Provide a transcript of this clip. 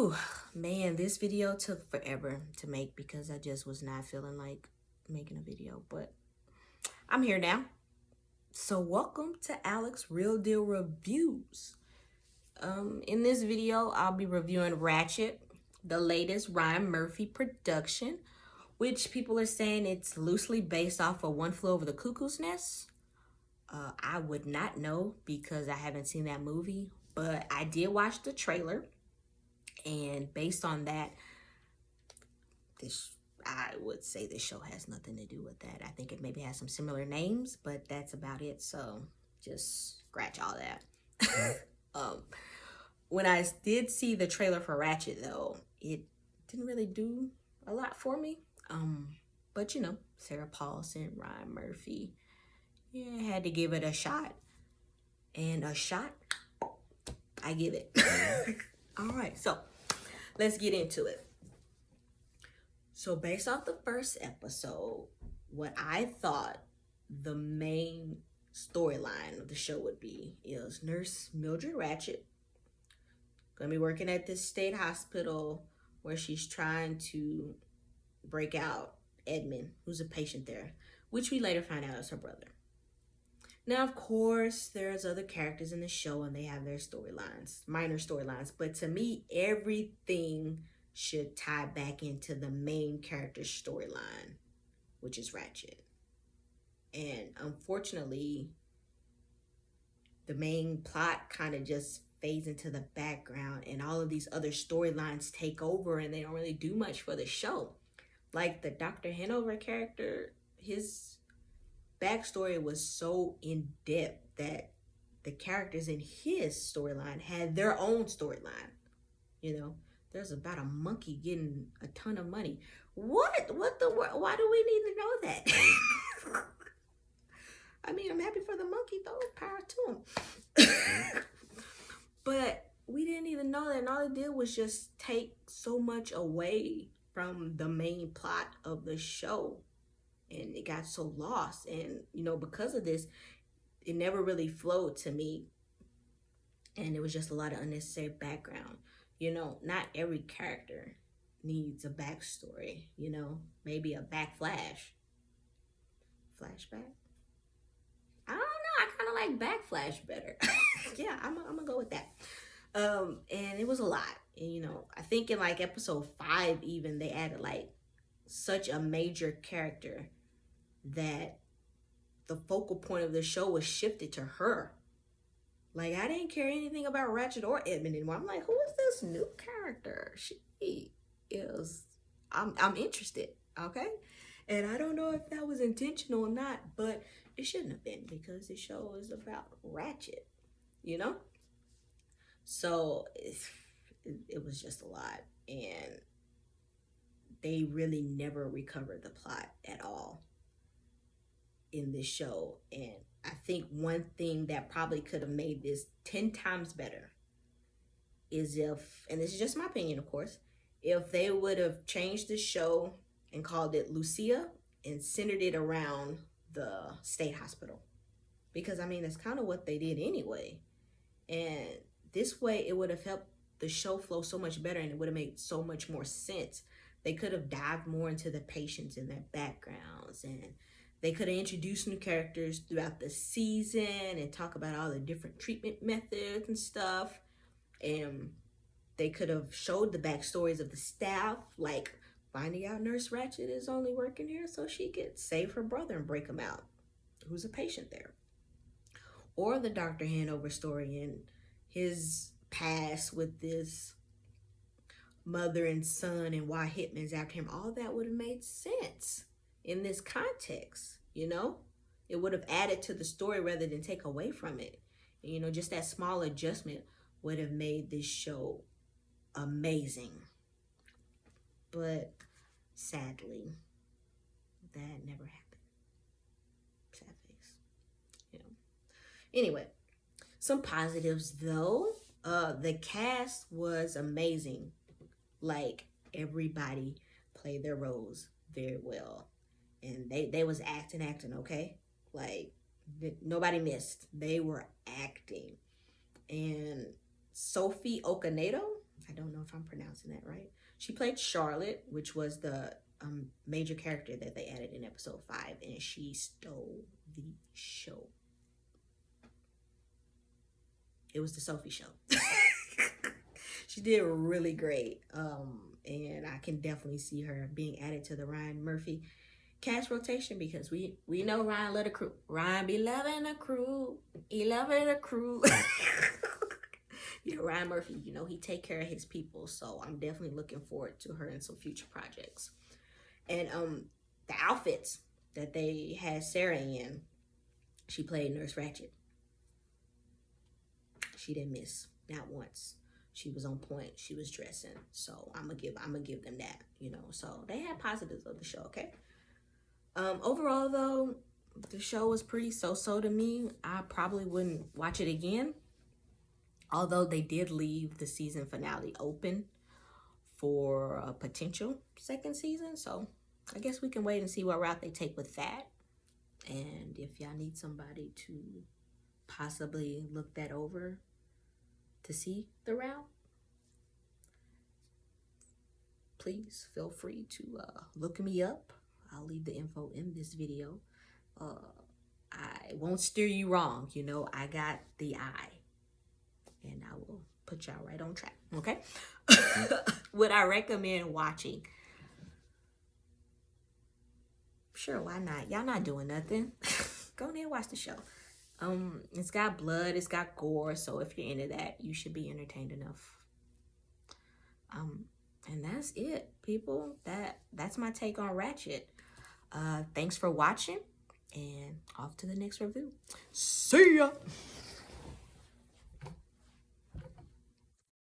Whew, man, this video took forever to make because I just was not feeling like making a video, but I'm here now. So welcome to Alex Real Deal Reviews. In this video, I'll be reviewing Ratched, the latest Ryan Murphy production, which people are saying it's loosely based off of One Flew Over the Cuckoo's Nest. I would not know because I haven't seen that movie, but I did watch the trailer. And based on that, I would say this show has nothing to do with that. I think it maybe has some similar names, but that's about it. So just scratch all that. When I did see the trailer for Ratched, though, it didn't really do a lot for me. But you know, Sarah Paulson, Ryan Murphy, yeah, I had to give it a shot. And a shot, I give it. All right, so let's get into it. So based off the first episode, what I thought the main storyline of the show would be is Nurse Mildred Ratched gonna be working at this state hospital where she's trying to break out Edmund, who's a patient there, which we later find out is her brother. Now, of course, there's other characters in the show and they have their storylines, minor storylines. But to me, everything should tie back into the main character's storyline, which is Ratched. And unfortunately, the main plot kind of just fades into the background and all of these other storylines take over and they don't really do much for the show. Like the Dr. Hanover character, his backstory was so in-depth that the characters in his storyline had their own storyline. You know, there's about a monkey getting a ton of money. What the world? Why do we need to know that? I mean, I'm happy for the monkey though, power to him. But we didn't even know that, and all it did was just take so much away from the main plot of the show. And it got so lost, and you know, because of this, it never really flowed to me, and it was just a lot of unnecessary background. You know, not every character needs a backstory. You know, maybe a flashback. I don't know, I kind of like backflash better. Yeah, I'm gonna go with that. And it was a lot, and you know, I think in like episode 5 even they added like such a major character that the focal point of the show was shifted to her. Like, I didn't care anything about Ratched or Edmund anymore. I'm like, who is this new character? She is, I'm interested, okay? And I don't know if that was intentional or not, but it shouldn't have been because the show is about Ratched, you know? So it was just a lot, and they really never recovered the plot at all in this show. And I think one thing that probably could have made this 10 times better is if, and this is just my opinion of course, if they would have changed the show and called it Lucia and centered it around the state hospital. Because I mean, that's kind of what they did anyway. And this way it would have helped the show flow so much better, and it would have made so much more sense. They could have dived more into the patients and their backgrounds, and they could have introduced new characters throughout the season and talk about all the different treatment methods and stuff. And they could have showed the backstories of the staff, like finding out Nurse Ratched is only working here so she could save her brother and break him out, who's a patient there. Or the Dr. Hanover story and his past with this mother and son and why Hitman's after him. All that would have made sense in this context, you know? It would have added to the story rather than take away from it. And, you know, just that small adjustment would have made this show amazing. But sadly, that never happened. Sad face. You know. Anyway, some positives though. The cast was amazing. Like, everybody played their roles very well. And they was acting, okay? Like, nobody missed. They were acting. And Sophie Okonedo, I I don't know if I'm pronouncing that right. She played Charlotte, which was the major character that they added in episode 5, and she stole the show. It was the Sophie show. She did really great, and I can definitely see her being added to the Ryan Murphy cast rotation, because we know Ryan love the crew. Ryan be loving the crew. He loving the crew. Ryan Murphy, he take care of his people, so I'm definitely looking forward to her in some future projects. And the outfits that they had Sarah in, she played Nurse Ratched. She didn't miss, not once. She was on point. She was dressing. So I'm gonna give them that, So they had positives of the show, okay? Overall though, the show was pretty so-so to me. I probably wouldn't watch it again. Although they did leave the season finale open for a potential second season. So I guess we can wait and see what route they take with that. And if y'all need somebody to possibly look that over to see the route, please feel free to look me up. I'll leave the info in this video. I won't steer you wrong. I got the eye. And I will put y'all right on track, okay? Would I recommend watching? Sure, why not? Y'all not doing nothing. Go ahead and watch the show. It's got blood, it's got gore, so if you're into that, you should be entertained enough. And that's it, people. That's my take on Ratched. Thanks for watching, and off to the next review. See ya!